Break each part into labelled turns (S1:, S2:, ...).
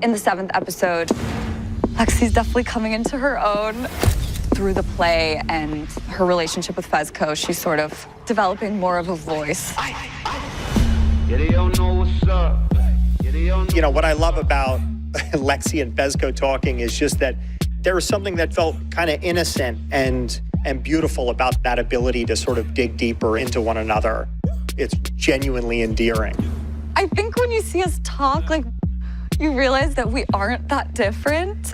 S1: In the 7th episode, Lexi's definitely coming into her own. Through the play and her relationship with Fezco, she's sort of developing more of a voice.
S2: You know, what I love about Lexi and Fezco talking is just that there was something that felt kind of innocent and beautiful about that ability to sort of dig deeper into one another. It's genuinely endearing.
S1: I think when you see us talk, like, you realize that we aren't that different.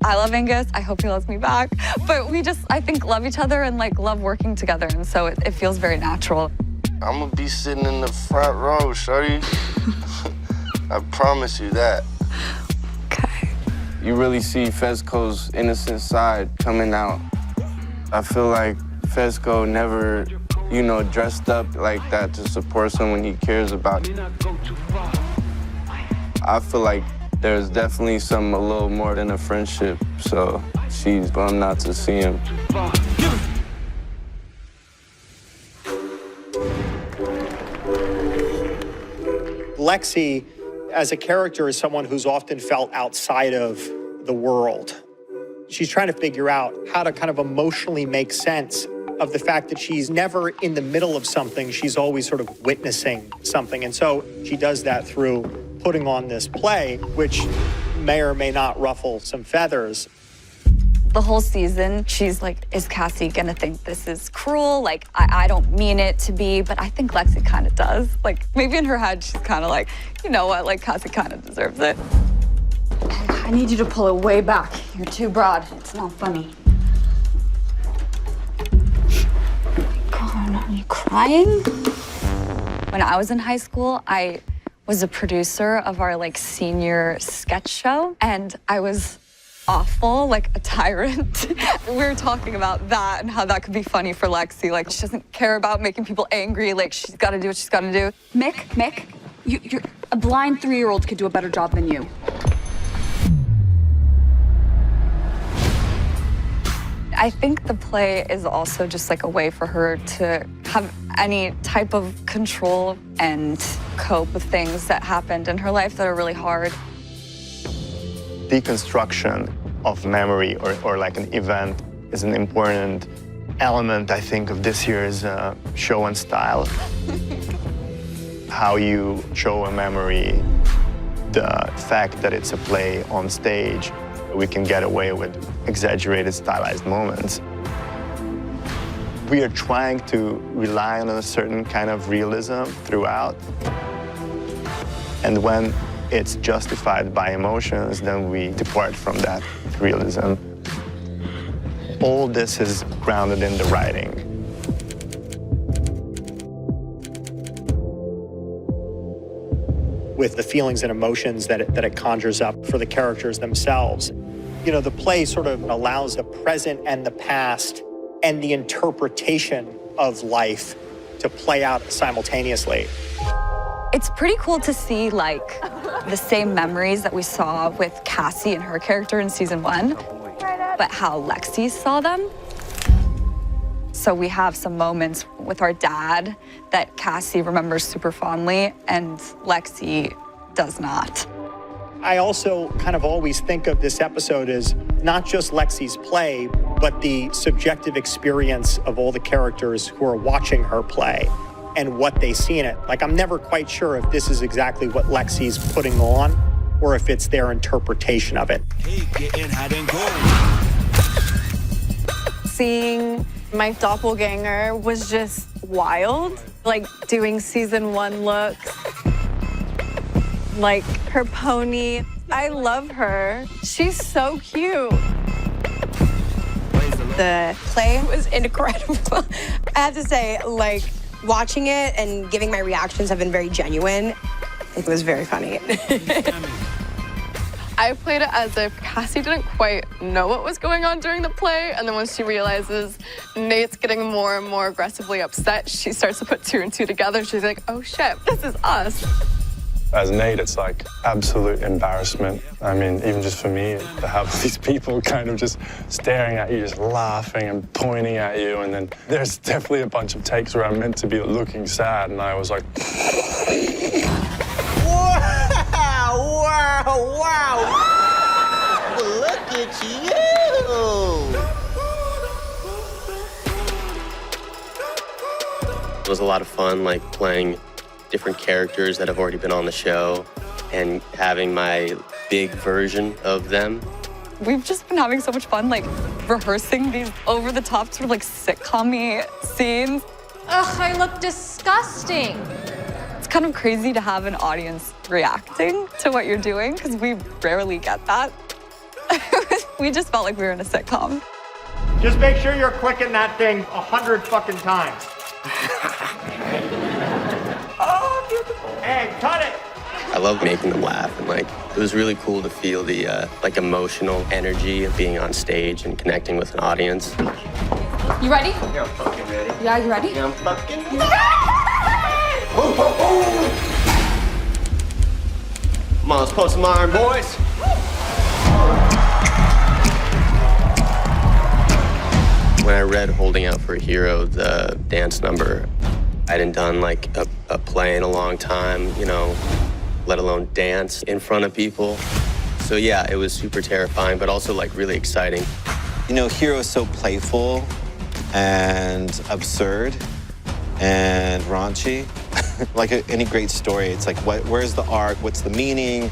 S1: I love Angus, I hope he loves me back. But we just, I think, love each other and like love working together. And so it feels very natural.
S3: I'm gonna be sitting in the front row, shorty. I promise you that.
S1: Okay.
S4: You really see Fezco's innocent side coming out. I feel like Fezco never, you know, dressed up like that to support someone he cares about. I feel like there's definitely a little more than a friendship, so she's bummed not to see him.
S2: Lexi, as a character, is someone who's often felt outside of the world. She's trying to figure out how to kind of emotionally make sense of the fact that she's never in the middle of something. She's always sort of witnessing something. And so she does that through putting on this play, which may or may not ruffle some feathers.
S1: The whole season, she's like, is Cassie gonna think this is cruel? Like, I don't mean it to be, but I think Lexi kind of does. Like, maybe in her head, she's kind of like, you know what, like, Cassie kind of deserves it.
S5: I need you to pull it way back. You're too broad. It's not funny. God, are you crying?
S1: When I was in high school, I was a producer of our like senior sketch show, and I was awful, like a tyrant. We were talking about that and how that could be funny for Lexi. Like, she doesn't care about making people angry. Like, she's got to do what she's got to do.
S5: Mick, you're a blind 3-year-old could do a better job than you.
S1: I think the play is also just like a way for her to have any type of control and cope with things that happened in her life that are really hard.
S6: Deconstruction of memory or like an event is an important element, I think, of this year's show and style. How you show a memory, the fact that it's a play on stage, we can get away with exaggerated, stylized moments. We are trying to rely on a certain kind of realism throughout. And when it's justified by emotions, then we depart from that realism. All this is grounded in the writing.
S2: With the feelings and emotions that it conjures up for the characters themselves. You know, the play sort of allows the present and the past and the interpretation of life to play out simultaneously.
S1: It's pretty cool to see like the same memories that we saw with Cassie and her character in season 1, but how Lexi saw them. So we have some moments with our dad that Cassie remembers super fondly and Lexi does not.
S2: I also kind of always think of this episode as not just Lexi's play, but the subjective experience of all the characters who are watching her play and what they see in it. Like, I'm never quite sure if this is exactly what Lexi's putting on or if it's their interpretation of it.
S7: Seeing my doppelganger was just wild. Like, doing season 1 looks. Like, her pony. I love her. She's so cute.
S8: The play was incredible. I have to say, like, watching it and giving my reactions have been very genuine. It was very funny.
S7: I played it as if Cassie didn't quite know what was going on during the play, and then when she realizes Nate's getting more and more aggressively upset, she starts to put 2 and 2 together. She's like, oh shit, this is us.
S9: As Nate, it's like absolute embarrassment. I mean, even just for me, to have these people kind of just staring at you, just laughing and pointing at you. And then there's definitely a bunch of takes where I'm meant to be looking sad, and I was like...
S10: Wow, wow, wow. was a lot of fun, like playing different characters that have already been on the show and having my big version of them.
S1: We've just been having so much fun, like rehearsing these over-the-top sort of like sitcom-y scenes.
S11: Ugh, I look disgusting.
S1: It's kind of crazy to have an audience reacting to what you're doing because we rarely get that. We just felt like we were in a sitcom.
S2: Just make sure you're clicking that thing 100 fucking times. Oh, beautiful. Hey, cut it.
S10: I love making them laugh, and like it was really cool to feel the like emotional energy of being on stage and connecting with an audience.
S11: You ready?
S3: Yeah, I'm fucking ready.
S11: Yeah, you ready?
S3: Yeah, I'm fucking ready. Come on, let's put some iron, boys.
S10: When I read Holding Out for a Hero, the dance number, I hadn't done like a play in a long time, you know, let alone dance in front of people. So yeah, it was super terrifying, but also like really exciting.
S12: You know, Hero is so playful and absurd and raunchy. Like any great story, it's like, where's the arc? What's the meaning?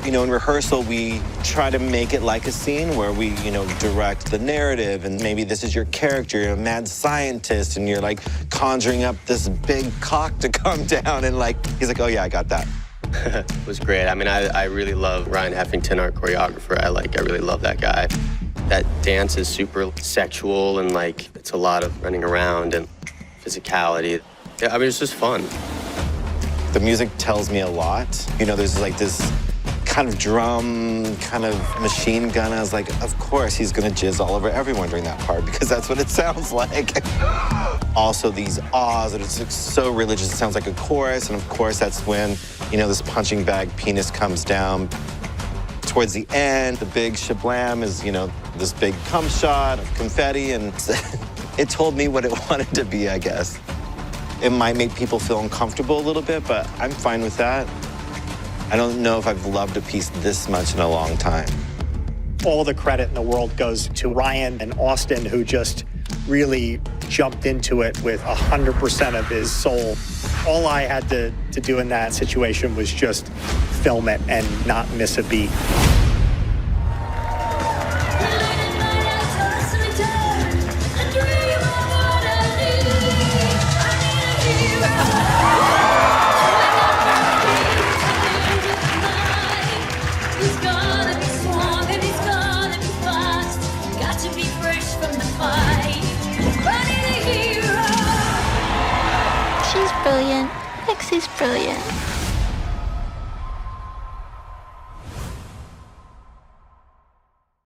S12: You know, in rehearsal, we try to make it like a scene where we, you know, direct the narrative, and maybe this is your character, you're a mad scientist, and you're like conjuring up this big cock to come down, and like, he's like, oh yeah, I got that.
S10: It was great. I mean, I really love Ryan Heffington, our choreographer. I really love that guy. That dance is super sexual, and like, it's a lot of running around and physicality. Yeah, I mean, it's just fun.
S12: The music tells me a lot. You know, there's like this kind of drum, kind of machine gun. I was like, of course he's gonna jizz all over everyone during that part because that's what it sounds like. Also these ahs, that it's so religious, it sounds like a chorus, and of course that's when, you know, this punching bag penis comes down. Towards the end, the big shablam is, you know, this big cum shot of confetti, and it told me what it wanted to be, I guess. It might make people feel uncomfortable a little bit, but I'm fine with that. I don't know if I've loved a piece this much in a long time.
S2: All the credit in the world goes to Ryan and Austin, who just really jumped into it with 100% of his soul. All I had to do in that situation was just film it and not miss a beat.
S13: She's brilliant. Lexi's brilliant.